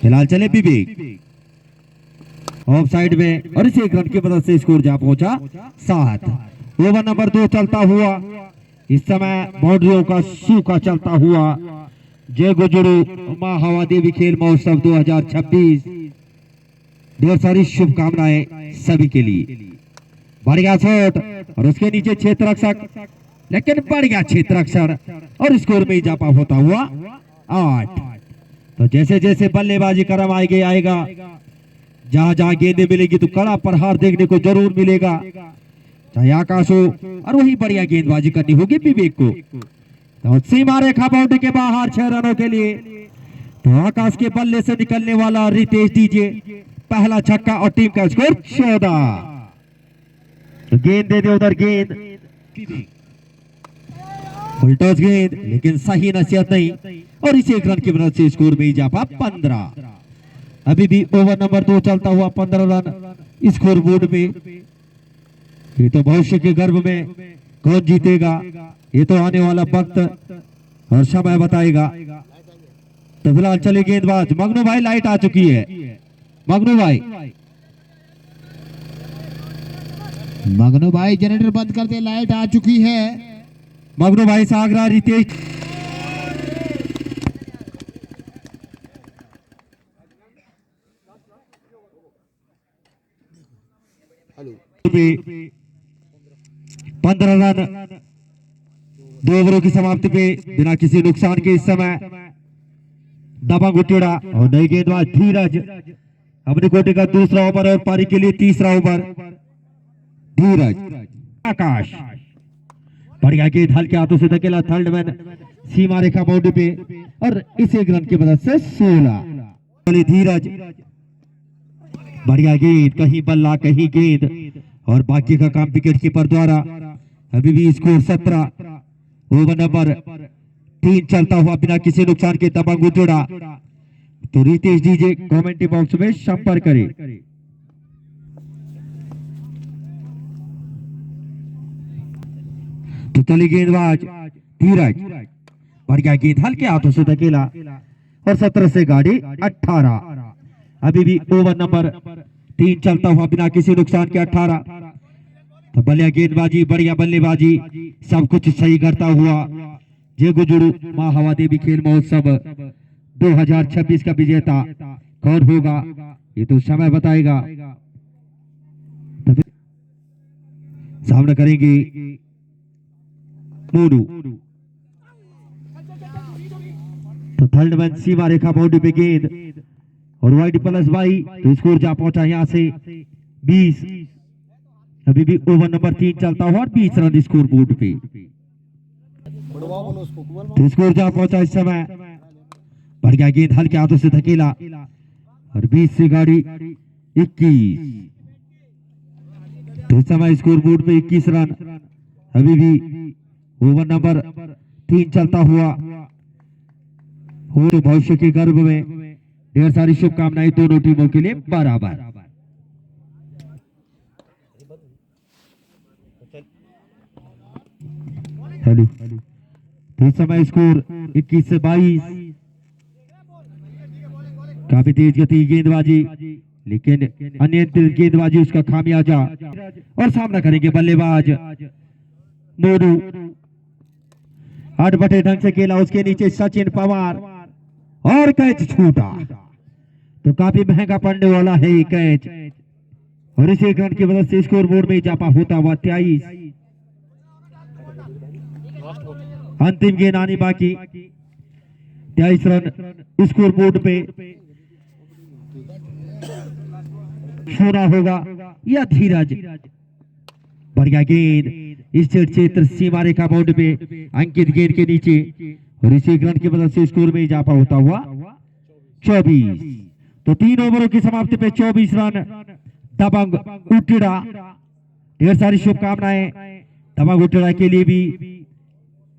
फिलहाल चले विवेक of side में और इसे एक रन की मदद से स्कोर जा पहुंचा 7। ओवर नंबर 2 चलता हुआ इस समय बाउंड्रियों का सूखा चलता हुआ जय गुजरू माँ हवा देवी खेल महोत्सव 2026 ढेर सारी शुभकामनाएं सभी के लिए। बढ़िया शॉट और उसके नीचे क्षेत्र रक्षक, लेकिन बढ़िया क्षेत्र रक्षक और स्कोर में इजाफा होता हुआ 8। तो जैसे जैसे बल्लेबाजी क्रम आगे आएगा, जहां जहां गेंदें मिलेगी तो कड़ा प्रहार देखने को जरूर मिलेगा, चाहे आकाश हो, और वही बढ़िया गेंदबाजी करनी होगी विवेक को। तो सीमा रेखा बाउंड्री के बाहर 6 रनों के लिए। तो आकाश के बल्ले से निकलने वाला रितेश डीजे पहला छक्का और टीम का स्कोर 14। तो गेंद दे दे उधर, गेंद फुलटॉस गेंद, लेकिन सही नसीहत नहीं और इसे एक रन की मदद से स्कोर में इजाफा 15। अभी भी ओवर नंबर 2 चलता हुआ 15 रन स्कोर बोर्ड पे। ये तो भविष्य के गर्भ में कौन जीतेगा, ये तो आने वाला वक्त और समय बताएगा। तो फिलहाल चले गेंदबाज मगनू भाई, लाइट आ चुकी है। मगनू भाई जनरेटर बंद करते, लाइट आ चुकी है। मगनू भाई सागरा रितेश पे 15 रन 2 ओवरों की समाप्ति पे बिना किसी नुकसान के इस समय दबंग उठेड़ा और नई गेंदबाज धीरज अपने कोटे का दूसरा ओवर और पारी के लिए तीसरा ओवर। धीरज आकाश बढ़िया गेंद हल्के हाथों से धकेला, थर्ड मैन सीमा रेखा बाउंड्री पे और इस एक रन की मदद से 16। धीरज बढ़िया गेंद, कहीं बल्ला कहीं गेंद और बाकी का काम विकेट कीपर द्वारा। अभी भी स्कोर 17। ओवर नंबर 3 चलता हुआ बिना किसी नुकसान के दबंग उठेड़ा। तो रितेश डीजे कमेंट्री बॉक्स में संपर्क करें। तो चली गेंदबाज धीरज, बढ़िया गेंद हल्के हाथों से धकेला और 17 से गाड़ी 18। अभी भी ओवर नंबर 3 चलता हुआ बिना किसी नुकसान के 18। तो बढ़िया गेंदबाजी, बढ़िया बल्लेबाजी, सब कुछ सही करता हुआ जय गुजरू माँ हवा देवी खेल महोत्सव 2026 का विजेता कौन होगा, ये तो समय बताएगा। तो सामना करेंगे मोनू। तो थर्ड मैन सीमा रेखा बाउंड्री पे गेंद और वाइड प्लस बाई, तो स्कोर जा पहुंचा यहां से 20। अभी भी ओवर नंबर 3 चलता हुआ और 20 रन स्कोर बोर्ड पे। तो स्कोर जा पहुंचा इस समय, बढ़िया गेंद हल्के हाथों से धकेला और 20 से गाड़ी 21। तो इस समय स्कोर बोर्ड पे 21 रन। अभी भी ओवर नंबर 3 चलता हुआ हो, तो भविष्य के गर्भ में ढेर सारी शुभकामनाएं दोनों टीमों के लिए बराबर। हेलो, तो इस समय स्कोर 21 से 22। काफी तेज गति गेंदबाजी, लेकिन अनियंत्रित गेंदबाजी उसका खामियाजा। और सामना करेंगे बल्लेबाज मोनू, अटपटे ढंग से खेला, उसके नीचे सचिन पवार और कैच छूटा। तो काफी महंगा पड़ने वाला है ये कैच और इस एक रन की वजह से स्कोर बोर्ड में इजाफा होता हुआ 23। अंतिम गेंद आनी बाकी, 23 रन स्कोर बोर्ड पे। छोड़ा होगा या धीरज, बढ़िया गेंद इस क्षेत्र सीमा रेखा बाउंड्री पे अंकित गेंद के नीचे और इस एक रन की मदद से स्कोर में इजाफा होता हुआ 24। तो 3 ओवरों की समाप्ति पे 24 रन दबंग उठेड़ा। ढेर सारी शुभकामनाएं दबंग उठेड़ा के लिए भी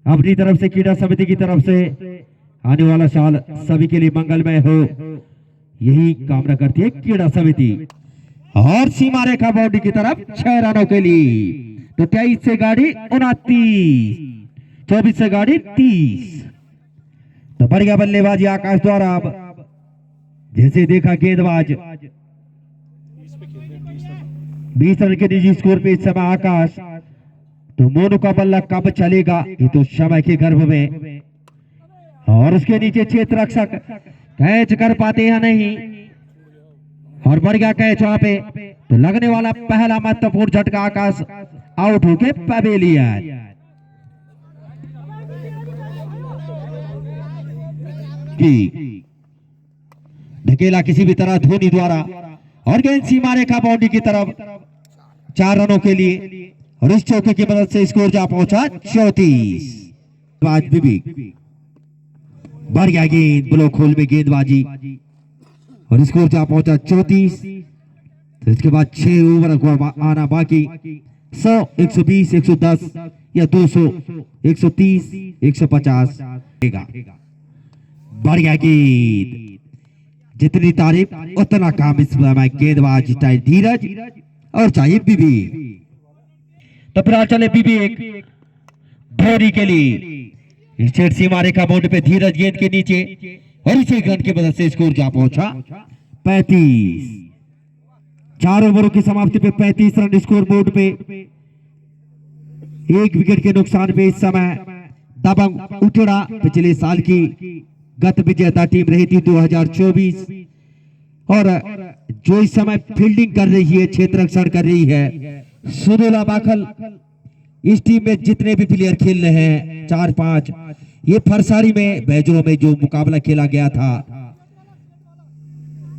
अपनी तरफ से, क्रीड़ा समिति की तरफ से। आने वाला साल सभी के लिए मंगलमय हो, यही कामना करती है क्रीड़ा समिति। और सीमा रेखा बाउंड्री की तरफ 6 रनों के लिए। तो 23 से गाड़ी 29, 24 से गाड़ी 30। तो बढ़िया बल्लेबाजी आकाश द्वारा अब जैसे देखा गेंदबाज 20 रन के निजी स्कोर पे इस समय आकाश। तो मोनू का बल्ला कब चलेगा, ये तो समय के गर्भ में। और उसके नीचे क्षेत्र रक्षक कैच कर पाते या नहीं, और बढ़ गया कैच वहां पे। तो लगने वाला पहला महत्वपूर्ण झटका, आकाश आउट होके पवेलियन। धकेला किसी भी तरह धोनी द्वारा, और गेंद सीमा रेखा बाउंड्री की तरफ 4 रनों के लिए। और इस चौके की मदद से स्कोर जा पहुंचा 34। आज भी बढ़ गया गेंद, ब्लॉक होल में गेंदबाजी, और स्कोर जा पहुंचा 34। तो इसके बाद 6 ओवर को आना बाकी। 100, 120, 110 या 200, 130, 150 बढ़ गया गेंद। जितनी तारीफ उतना काम इस समय गेंदबाज चाहे धीरज और चाहे बीबी। तो फिलहाल चले बीबी एक धोनी के लिए स्टेट सीमा रेखा बाउंड्री पे धीरज गेंद के नीचे, और इसी रन की मदद से स्कोर जा पहुंचा 35। 4 ओवरों की समाप्ति पे 35 रन स्कोर बोर्ड पे। 1 विकेट के नुकसान पे इस समय दबंग उठड़ा पिछले साल की गत विजेता टीम रही थी 2024, और जो इस समय फील्डिंग कर रही है, क्षेत्र रक्षण कर रही है, सुदुला बाखल। इस टीम में जितने भी प्लेयर खेल रहे हैं 4-5, ये फरसारी में बैजरों में जो मुकाबला खेला गया था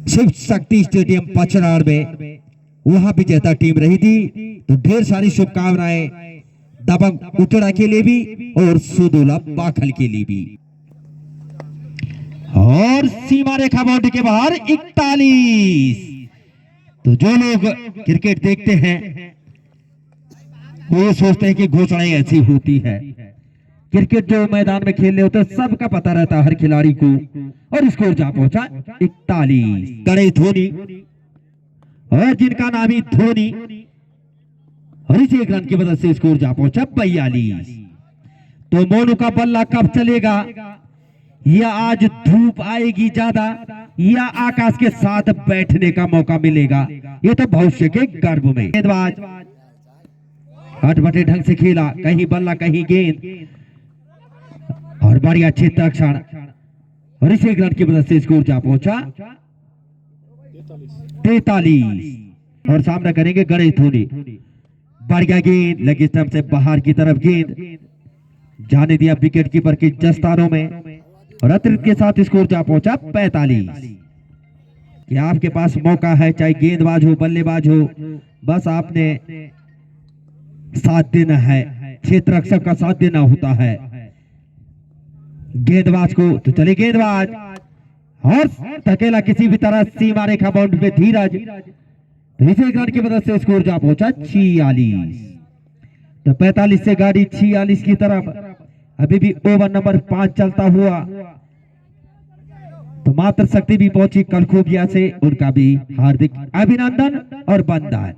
शिव शक्ति स्टेडियम पचराड़ में, वहां विजेता टीम रही थी। तो ढेर सारी शुभकामनाएं दबंग उतरा के लिए भी और सुदुला बाखल के लिए भी। और सीमा रेखा बाउंड्री के बाहर 41। तो जो लोग क्रिकेट देखते हैं वो सोचते हैं कि घोषणाएं ऐसी होती है। क्रिकेट जो मैदान में खेलने होते हैं सबका पता रहता है हर खिलाड़ी को। और स्कोर जा पहुंचा 41। गणेश धोनी, और जिनका नाम ही धोनी, और इसी 1 रन की मदद से स्कोर जा पहुंचा 42। तो मोनू का बल्ला कब चलेगा, या आज धूप आएगी ज्यादा, या आकाश के साथ बैठने का मौका मिलेगा, ये तो भविष्य के गर्भ में। गेंदबाज हटबटे ढंग से खेला, कहीं बल्ला कहीं गेंद, और बढ़िया क्षेत्र रक्षण, और इस 1 रन की मदद से स्कोर जा पहुंचा 43। और सामना करेंगे गणेश धोनी। बढ़ गया गेंद, लगी स्टंप से बाहर की तरफ गेंद जाने दिया विकेट कीपर की जस्तारों में, और अतिरिक्त के साथ स्कोर जा पहुंचा 45। कि आपके पास मौका है, चाहे गेंदबाज हो बल्लेबाज हो, बस आपने साथ देना है, क्षेत्र रक्षक का साथ देना होता है गेंदबाज को। तो चले गेंदबाज, और धकेला किसी भी तरह सीमा रेखा बाउंड्री पे धीरज। तो इस 1 रन की मदद से स्कोर जा पहुंचा 46। तो 45 से गाड़ी 46 की तरफ। अभी भी ओवर नंबर 5 चलता हुआ। तो मात्र शक्ति भी पहुंची कलखूबिया से, उनका भी हार्दिक अभिनंदन और बंधन।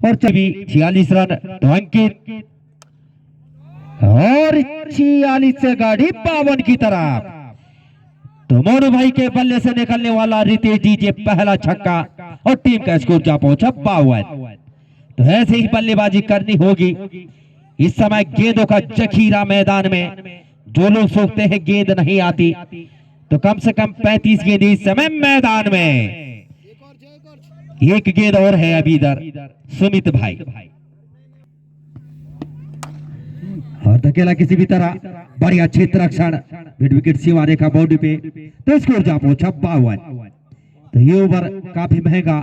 और 46 रन तो अंकित, और 46 से गाड़ी 52 की तरफ। तो मोनू भाई के बल्ले से निकलने वाला रितेश डीजे पहला छक्का, और टीम का स्कोर जा पहुंचा 52। तो ऐसे ही बल्लेबाजी करनी होगी। इस समय गेंदों का जखीरा मैदान में। जो लोग सोचते हैं गेंद नहीं आती, तो कम से कम 35 गेंद इस समय मैदान में। एक गेंद और है अभी इधर सुमित भाई, और धकेला किसी भी तरह, बढ़िया क्षेत्र रक्षण, मिड विकेट सीमा रेखा बाउंड्री पे। तो स्कोर जा पहुंचा 52। तो ये ओवर काफी महंगा।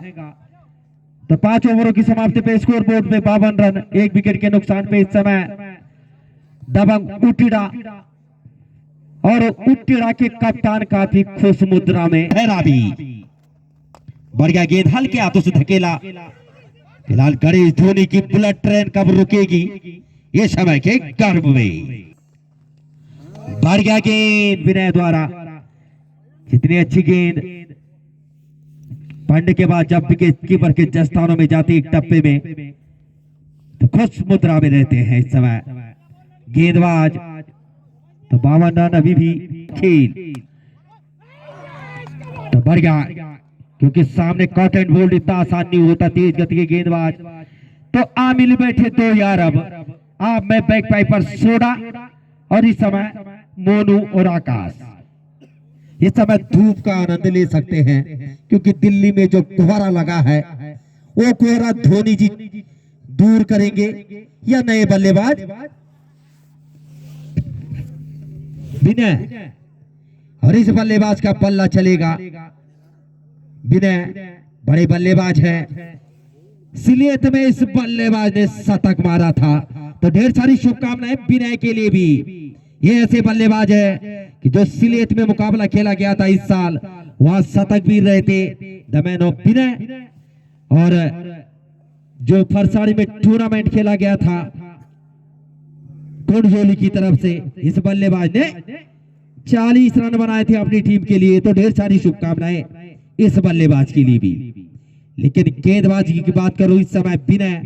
तो 5 ओवरों की समाप्ति पे स्कोर बोर्ड पे 52 रन, 1 विकेट के नुकसान पे इस समय दबंग उटिड़ा, और उटिड़ा के कप्तान काफी खुश मुद्रा में है भी। बढ़िया गेंद हल्के हाथों से धकेला। फिलहाल गणेश धोनी की बुलेट ट्रेन कब रुकेगी, ये समय के गर्भ में। बढ़ गया गेंद विनय द्वारा। कितनी अच्छी गेंद, पढ़ने के बाद जब विकेट कीपर के जस्तानों में जाती एक टप्पे में, तो खुश मुद्रा में रहते हैं इस समय गेंदबाज। तो 52 रन अभी भी खेल। तो बढ़िया, क्योंकि सामने कट एंड बोल्ड इतना आसान नहीं होता, तेज गति के गेंदबाज। तो आमिल बैठे 2 यार। अब मैं बैक पाइपर सोडा और इस समय मोनू और आकाश इस समय धूप का आनंद ले सकते हैं, क्योंकि दिल्ली में जो कोहरा लगा है वो कोहरा धोनी जी दूर करेंगे या नए बल्लेबाज विनय। और इस बल्लेबाज का बल्ला चलेगा। विनय बड़े बल्लेबाज है, सिलियत में इस बल्लेबाज ने शतक मारा था। तो ढेर सारी शुभकामनाएं विनय के लिए भी। ये ऐसे बल्लेबाज है कि जो सिलियत में मुकाबला खेला गया था इस साल, वहां शतक भी रहे थे द मैन ऑफ विनय। और जो फरसाड़ी में टूर्नामेंट खेला गया था कोटजोली की तरफ से, इस बल्लेबाज ने 40 रन बनाए थे अपनी टीम के लिए। तो ढेर सारी शुभकामनाएं इस बल्लेबाज के लिए भी। लेकिन गेंदबाजी की बात करूं, इस समय विनय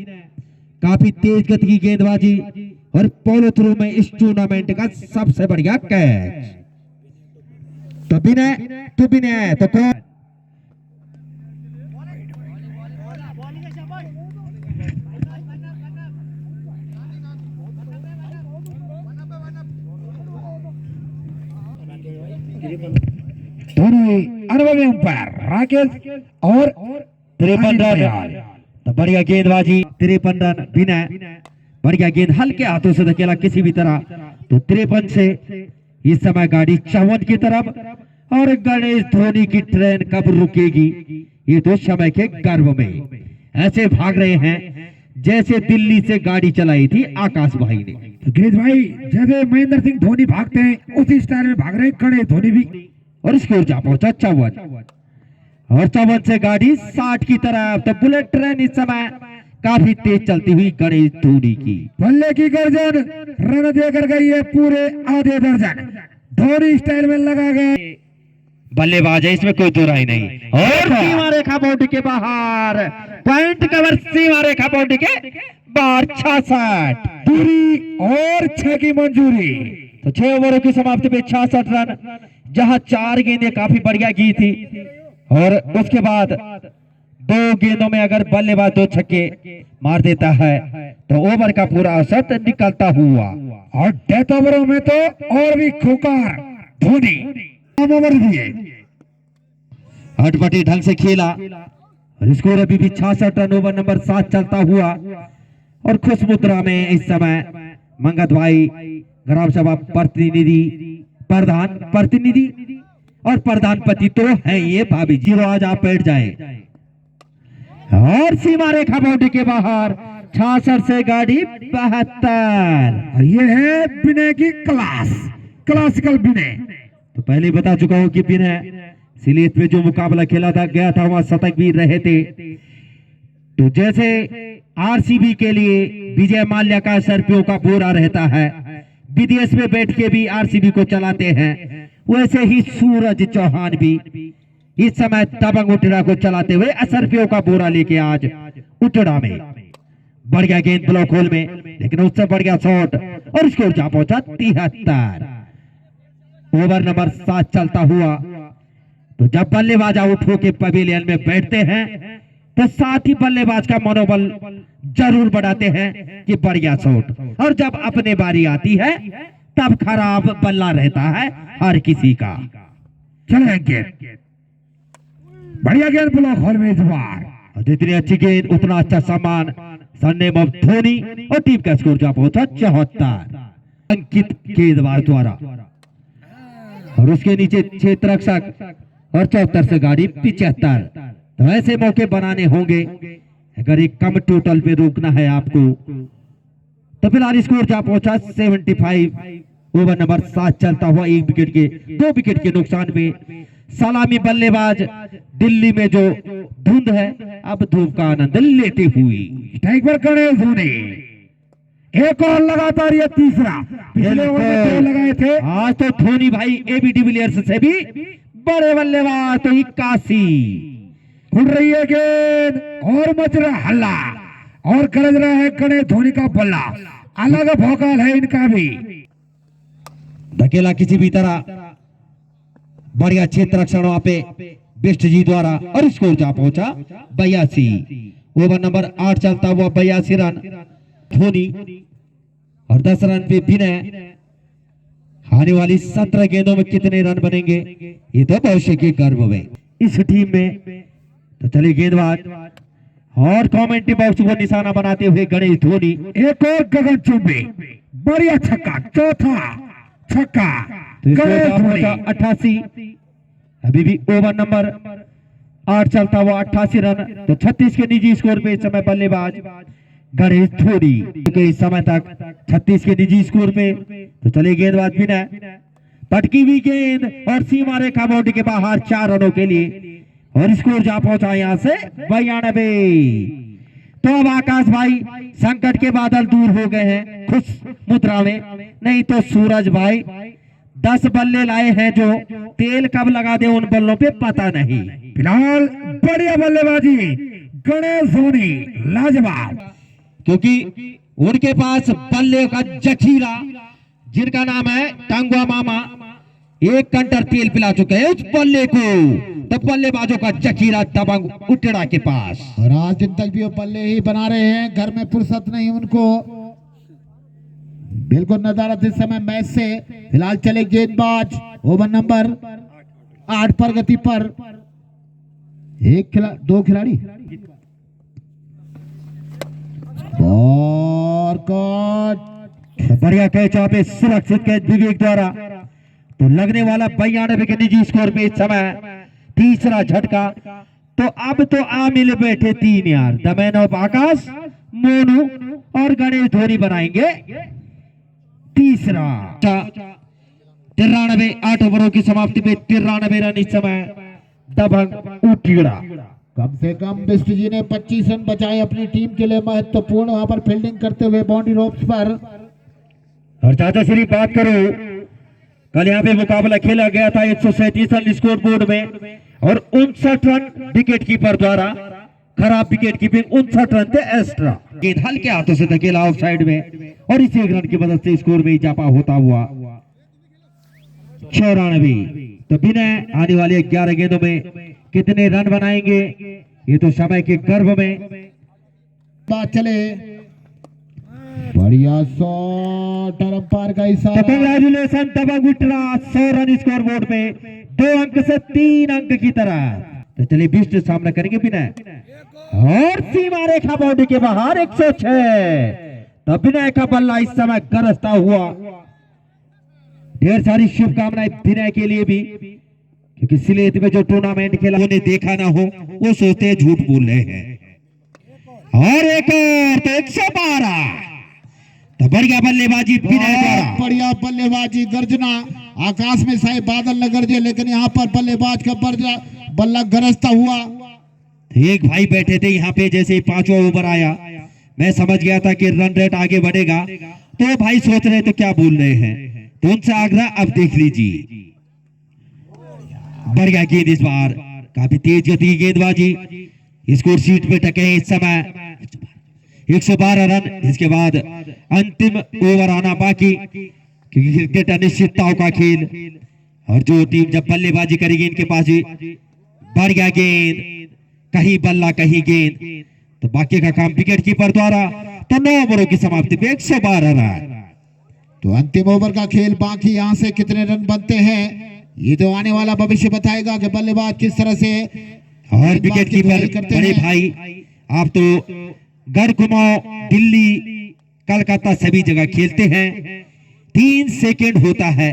काफी तेज गति की गेंदबाजी और पोलो थ्रू में इस टूर्नामेंट का सबसे बढ़िया कैच। तो विनय तो कौन? दोनों ही अनुभवी अंपायर राकेश और 53 रन। तो बढ़िया गेंदबाजी, 53 रन विनय। बढ़िया गेंद हल्के हाथों से धकेला किसी भी तरह। तो 53 से इस समय गाड़ी 54 की तरफ। और गणेश धोनी की ट्रेन कब रुकेगी, ये तो समय के गर्भ में ऐसे भाग रहे हैं जैसे दिल्ली से गाड़ी चलाई थी आकाश भाई ने। तो गिरीश भाई, जैसे महेंद्र सिंह धोनी भागते हैं उसी स्टाइल में भाग रहे हैं गणेश धोनी भी। और स्कोर जा पहुंचा 54। और 54 से गाड़ी 60 की तरफ। तो बुलेट ट्रेन इस समय काफी तेज चलती हुई गणेश धोनी की। बल्ले की गर्जन रन देकर गई है पूरे आधे दर्जन। धोनी स्टाइल में लगा गया बल्लेबाज है, इसमें कोई दो राय नहीं। और सीमा रेखा बाउंड्री के बाहर, पॉइंट कवर सीमा रेखा बाउंड्री के बाहर 66 दूरी और 6 की मंजूरी। तो 6 ओवरों की समाप्ति पे 66 रन, जहां 4 गेंदें काफी बढ़िया की थी। और उसके बाद 2 गेंदों में अगर बल्लेबाज 2 छक्के मार देता है तो ओवर का पूरा असर निकलता हुआ। और डेथ ओवरों में तो और भी खूंखार धोनी ओवर दिए। हटपटी ढंग से खेला और स्कोर अभी भी 66 रन। ओवर नंबर 7 चलता हुआ। और खुश मुद्रा में इस समय मंगत भाई ग्राम सभा प्रतिनिधि और प्रधानपति तो है ये भाभी जी। आज आप बैठ जाए। और सीमा रेखा बाउंड्री के बाहर 66 से गाड़ी 72। और ये है विनय की क्लासिकल विनय। तो पहले बता चुका हूं कि विनय सिलेट में जो मुकाबला खेला था गया था वहां शतक भी रहे थे। तो जैसे आरसीबी के लिए विजय माल्या का सर्पियों का बोरा रहता है, विदेश में बैठ के भी आरसीबी को चलाते हैं, वैसे ही सूरज चौहान भी इस समय दबंग उटड़ा को चलाते हुए असरफियों का बोरा लेके आज उटड़ा में। बढ़िया गेंद ब्लॉक होल में, लेकिन उससे बढ़िया शॉट और स्कोर जा पहुंचा 73। ओवर नंबर 7 चलता हुआ। तो जब बल्लेबाज आउट होके पवेलियन में बैठते हैं तो साथ ही बल्लेबाज का मनोबल जरूर बढ़ाते हैं कि बढ़िया शॉट। और जब अपने बारी आती है तब खराब बल्ला रहता है हर किसी का। चले गेंद, बढ़िया गेंद ब्लॉक हॉल में इस बार। जितनी अच्छी गेंद उतना अच्छा सम्मान। सरनेम ऑफ धोनी और टीम का स्कोर जा पहुंचा 74 अंकित गेंदबाज द्वारा। और उसके नीचे क्षेत्र रक्षक और 74 से गाड़ी 75। तो ऐसे मौके बनाने होंगे अगर एक कम टोटल पे रोकना है आपको। तो फिलहाल स्कोर जा पहुंचा 75। ओवर नंबर 7 चलता हुआ 2 विकेट के नुकसान पे सलामी बल्लेबाज दिल्ली में जो धुंध है अब धूप का आनंद लेते हुए स्ट्राइक पर गणेश धोनी। एक और लगातार ये तीसरा, पिछले ओवर में 2 लगाए थे। आज तो धोनी भाई एबी डिविलियर्स से भी बड़े बल्लेबाज। तो 81 उड़ रही है गेंद और मच रहा हल्ला और गरज रहा है गणेश धोनी का बल्ला। अलग भौकाल है इनका भी। धकेला किसी भी तरह, बढ़िया क्षेत्र रक्षण वहां पे बिष्ट जी द्वारा और स्कोर जा पहुंचा 82। ओवर नंबर 8 चलता हुआ 82 रन धोनी और 10 रन पे विनय। आने वाली 17 गेंदों में कितने रन बनेंगे ये तो भविष्य के गर्व में इस टीम में। तो चलिए गेंदबाज और कमेंट्री बॉक्स को निशाना बनाते हुए गणेश धोनी। एक और गगन चुंबी बढ़िया छक्का, चौथा छक्का तो गणेश धोनी। 88। अभी भी ओवर नंबर 8 चलता हुआ 88 रन। तो 36 के निजी स्कोर पे इस समय बल्लेबाज गणेश धोनी क्योंकि इस समय तक 36 के निजी स्कोर पे। तो चलिए गेंदबाज विनय, पटकी हुई गेंद और सीमा रेखा बाउंड्री के बाहर 4 रनों के लिए और स्कोर जा पहुंचा यहां से 92। तो अब आकाश भाई संकट के बादल दूर हो गए हैं खुश मुद्रा में, नहीं तो सूरज भाई 10 बल्ले लाए हैं जो तेल कब लगा दे उन बल्लों पे पता नहीं। फिलहाल बढ़िया बल्लेबाजी गणेश धोनी, लाजवाब। क्योंकि उनके पास बल्ले का जखीरा जिनका नाम है टांगुआ मामा, एक कंटर तेल पिला चुके हैं उस बल्ले को। तो बल्लेबाजों का जखीरा दबंग उटड़ा के पास और आज दिन तक भी वो बल्ले ही बना रहे हैं, घर में फुर्सत नहीं उनको, बिल्कुल नजारत इस समय मैच से। फिलहाल चले गेंदबाज ओवर नंबर 8 पर गति पर दो खिलाड़ी और बढ़िया कैच पे सुरक्षित कैच विवेक द्वारा। तो लगने वाला 92 के निजी स्कोर पे इस समय तीसरा झटका। तो अब तो आ मिले बैठे 3 यार, द मैन ऑफ आकाश, मोनू और गणेश धोनी बनाएंगे तीसरा। 93 8 ओवरों की समाप्ति पे 93 रन इस समय दबंग उठीड़ा। कम से कम बिष्ट जी ने 25 रन बचाए अपनी टीम के लिए, महत्वपूर्ण वहां पर फील्डिंग करते हुए बाउंड्री रोप्स पर। और चाचा श्री बात करो, कल यहाँ पे मुकाबला खेला गया था 137 रन स्कोर बोर्ड में और 59 रन विकेट कीपर द्वारा, खराब विकेट कीपिंग, 59 रन थे एक्स्ट्रा। गेंद हल्के हाथों से धकेला ऑफ साइड में और इसी 1 रन की मदद से स्कोर में इजाफा होता हुआ 94। तो बिना आने वाले 11 गेंदों में कितने रन बनाएंगे ये तो समय के गर्भ में। बात चले, बढ़िया शॉट और अंपायर का तो इशारा। कंग्रेचुलेशन दबंग उठरा 100 रन स्कोर बोर्ड पे 2 अंक से 3 अंक की तरह। तो चलिए बिष्ट सामना करेंगे विनय और सीमा रेखा बाउंड्री के बाहर 106। तो विनय का बल्ला इस समय गरजता हुआ। ढेर सारी शुभकामनाएं विनय के लिए भी, क्योंकि सिलेट में जो टूर्नामेंट खेला उन्हें देखा ना हो वो सोचते हैं झूठ बोल रहे हैं। और एक और तो 112। तो बढ़िया बल्लेबाजी विनय द्वारा। बढ़िया बल्लेबाजी, गर्जना आकाश में शायद बादल न गरजे, लेकिन यहाँ पर बल्लेबाज का बल्ला गरजता हुआ। एक भाई बैठे थे यहाँ पे, जैसे 5वां ओवर आया मैं समझ गया था कि रन रेट आगे बढ़ेगा, तो भाई सोच रहे तो क्या बोल रहे हैं, तो उनसे आग्रह अब देख लीजिए। बढ़िया गेंद इस बार, काफी तेज गति की गेंदबाजी, स्कोर शीट पे टके इस समय 112 रन। इसके बाद अंतिम ओवर आना बाकी, क्योंकि क्रिकेट अनिश्चितताओं का खेल और जो टीम जब बल्लेबाजी करेगी इनके पास भी बढ़िया गेंद, कहीं बल्ला कहीं गेंद। तो बाकी का काम विकेट कीपर द्वारा। तो 9 ओवरों की समाप्ति पे 112 रन। तो अंतिम ओवर का खेल बाकी, यहाँ से कितने रन बनते हैं ये तो आने वाला भविष्य बताएगा कि बल्लेबाज किस तरह से और विकेट कीपर बड़े भाई आप तो गढ़ कुमाऊं, दिल्ली, कलकत्ता सभी जगह खेलते हैं। 3 सेकंड होता है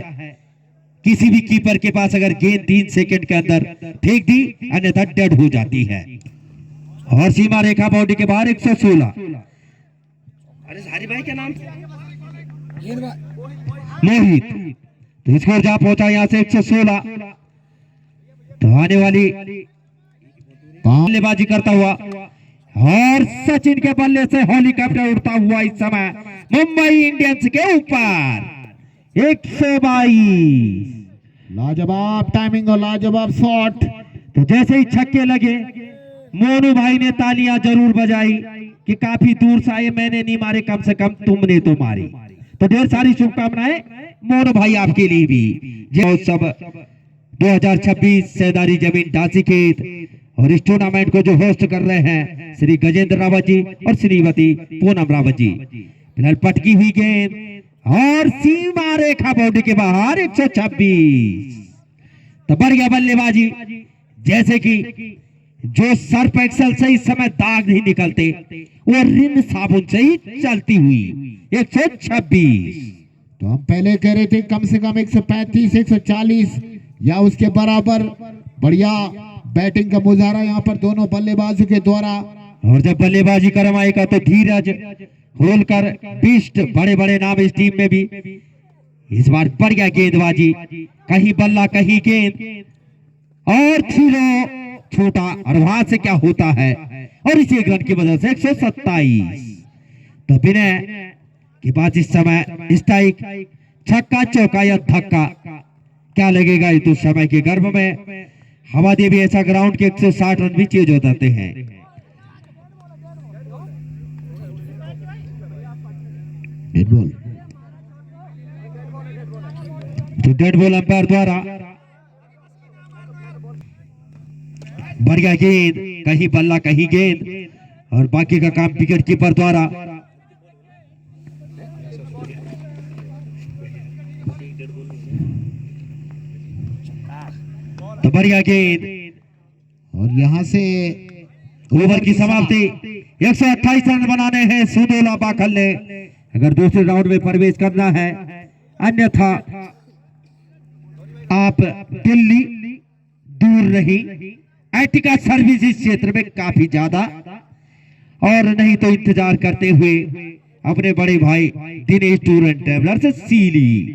किसी भी कीपर के पास, अगर गेंद 3 सेकंड के अंदर फेंक दी अन्यथा डेड हो जाती है। और सीमा रेखा बाउंड्री के बाहर 116। अरे सारी भाई क्या नाम मोहित। तो स्कोर जा पहुंचा यहां से 116। तो आने वाली बल्लेबाजी करता हुआ और सचिन के बल्ले से हेलीकॉप्टर उड़ता हुआ इस समय मुंबई इंडियंस के ऊपर 122। लाजवाब टाइमिंग और लाजवाब शॉट। तो जैसे ही छक्के लगे मोनू भाई ने तालियां जरूर बजाई कि काफी दूर से आए, मैंने नहीं मारे, कम से कम तुमने तो मारी। तो ढेर सारी शुभकामनाएं मोनू भाई आपके लिए भी। जो सब 2026 सैदारी जमीन डासीखेत। और इस टूर्नामेंट को जो होस्ट कर रहे हैं श्री गजेंद्र रावत जी और श्रीमती पूनम रावत जी। फिलहाल पटकी हुई गेंद और सीमा रेखा बाउंड्री के बाहर 126। तो बढ़िया बल्लेबाजी, जैसे कि जो सर्फ एक्सल से इस समय दाग नहीं निकलते वो रिन साबुन से ही चलती हुई 126। तो हम पहले कह रहे थे कम से कम 135 140 या उसके बराबर बढ़िया बैटिंग का मुजाहरा यहाँ पर दोनों बल्लेबाजों के द्वारा। और जब बल्लेबाजी करवाएगा तो धीरज होलकर बिष्ट बड़े बड़े नाम इस टीम में भी। इस बार बढ़िया गेंदबाजी, कहीं बल्ला कहीं गेंद और थ्रो छोटा, और वहां से क्या होता है और इसी एक रन की वजह से 127। तो विनय के बाद इस समय स्ट्राइक, छक्का चौका या धक्का क्या लगेगा इस तो समय के गर्भ में। हवा देवी ऐसा ग्राउंड के 160 रन भी चेंज हो जाते हैं। डेड बॉल, तो डेड बॉल अंपायर द्वारा। बढ़िया गेंद, कहीं बल्ला कहीं गेंद, और बाकी का काम विकेट कीपर द्वारा। तो बढ़िया गेंद और यहाँ से ओवर की समाप्ति। 128 रन बनाने हैं सुदोला बाखल ने अगर दूसरे राउंड में प्रवेश करना है, अन्यथा आप दिल्ली दूर रही। एटिका सर्विस इस क्षेत्र में काफी ज्यादा, और नहीं तो इंतजार करते हुए अपने बड़े भाई Dinesh tour and travellers Sili.